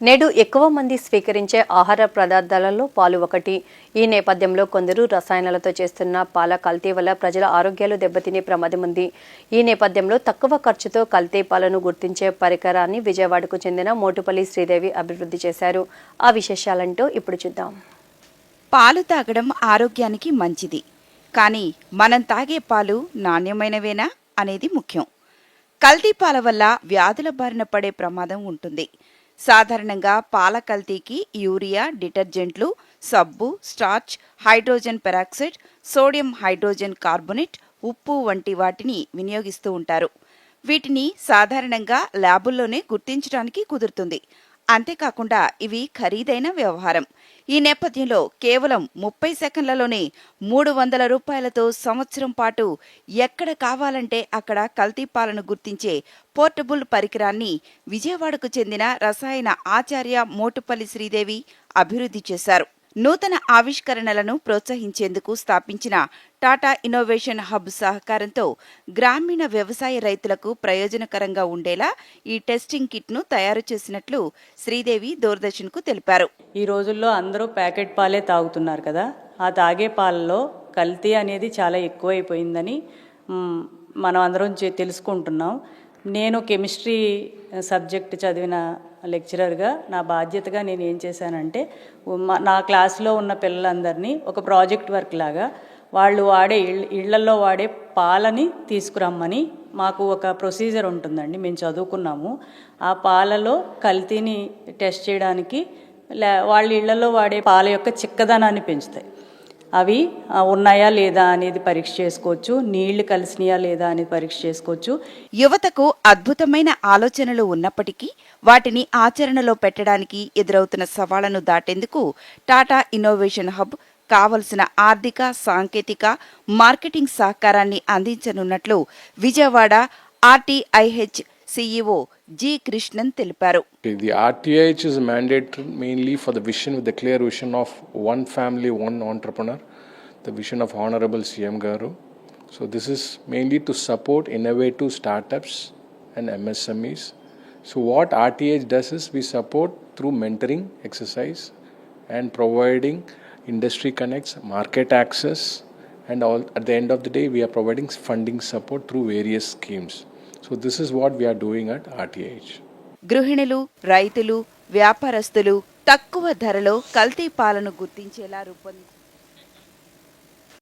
నేడు ఎక్కువ మంది స్వీకరించే ఆహార పదార్థాలలో పాలు ఒకటి. ఈ నేపథ్యంలో కొందరు రసాయనాలతో చేస్తున్న పాల కల్తీ వల్ల ప్రజల ఆరోగ్యాలు దెబ్బతినే ప్రమాదం ఉంది. ఈ నేపథ్యంలో తక్కువ ఖర్చుతో కల్తీ పాలను గుర్తించే పరికరాన్ని విజయవాడకు చెందిన మోటుపల్లి శ్రీదేవి అభివృద్ధి చేశారు. ఆ విశేషాలంటూ ఇప్పుడు చూద్దాం. పాలు తాగడం ఆరోగ్యానికి మంచిది, కానీ మనం తాగే పాలు నాణ్యమైనవేనా అనేది ముఖ్యం. కల్తీ పాల వల్ల వ్యాధుల బారిన పడే ప్రమాదం ఉంటుంది. సాధారణంగా పాల కల్తీకి యూరియా, డిటర్జెంట్లు, సబ్బు, starch, hydrogen peroxide, sodium hydrogen carbonate, ఉప్పు వంటి వాటిని వినియోగిస్తూ ఉంటారు. వీటిని సాధారణంగా ల్యాబుల్లోనే గుర్తించడానికి కుదురుతుంది. అంతేకాకుండా ఇవి ఖరీదైన వ్యవహారం. ఈ నేపథ్యంలో కేవలం 30 సెకండ్లలోనే 300 రూపాయలతో సంవత్సరం పాటు ఎక్కడ కావాలంటే అక్కడ కల్తీ పాలను గుర్తించే పోర్టబుల్ పరికరాన్ని విజయవాడకు చెందిన రసాయన ఆచార్య మోటుపల్లి శ్రీదేవి అభివృద్ధి చేశారు. నూతన ఆవిష్కరణలను ప్రోత్సహించేందుకు స్థాపించిన టాటా ఇన్నోవేషన్ హబ్ సహకారంతో గ్రామీణ వ్యవసాయ రైతులకు ప్రయోజనకరంగా ఉండేలా ఈ టెస్టింగ్ కిట్ను తయారు చేసినట్లు శ్రీదేవి దూరదర్శన్కు తెలిపారు. ఈ రోజుల్లో అందరూ ప్యాకెట్ పాలే తాగుతున్నారు కదా, ఆ తాగే పాలలో కల్తీ అనేది చాలా ఎక్కువైపోయిందని మనం అందరం తెలుసుకుంటున్నాం. నేను కెమిస్ట్రీ సబ్జెక్ట్ చదివిన లెక్చరర్గా నా బాధ్యతగా నేను ఏం చేశానంటే, నా క్లాస్లో ఉన్న పిల్లలందరినీ ఒక ప్రాజెక్ట్ వర్క్ లాగా వాళ్ళు వాడే ఇళ్లలో వాడే పాలని తీసుకురమ్మని మాకు ఒక ప్రొసీజర్ ఉంటుందండి, మేము చదువుకున్నాము. ఆ పాలలో కల్తీని టెస్ట్ చేయడానికి వాళ్ళ ఇళ్లలో వాడే పాల యొక్క చిక్కదనాన్ని పెంచుతాయి. అవి ఉన్నాయా లేదా అనేది పరీక్ష చేసుకోవచ్చు, నీళ్లు కలిసినాయా లేదా అనేది పరీక్ష చేసుకోవచ్చు. యువతకు అద్భుతమైన ఆలోచనలు ఉన్నప్పటికీ వాటిని ఆచరణలో పెట్టడానికి ఎదురవుతున్న సవాళ్లను దాటేందుకు టాటా ఇన్నోవేషన్ హబ్ కావలసిన ఆర్థిక, సాంకేతిక, మార్కెటింగ్ సహకారాన్ని అందించనున్నట్లు Vijayawada RTIH CEO G. Krishnan తెలిపారు. The RTIH is mandated mainly for the vision, with the clear vision of one family, one entrepreneur, the vision of Honorable CM Garu. So this is mainly to support innovative startups and MSMEs. So what RTIH does is we support through mentoring exercise and providing industry connects, market access, and all. At the end of the day, we are providing funding support through various schemes. So this is what we are doing at RTIH. గృహిణులు, రైతులు, వ్యాపారస్తులు తక్కువ ధరలో కల్తీ పాలను గుర్తించేలా రూపొందించారు.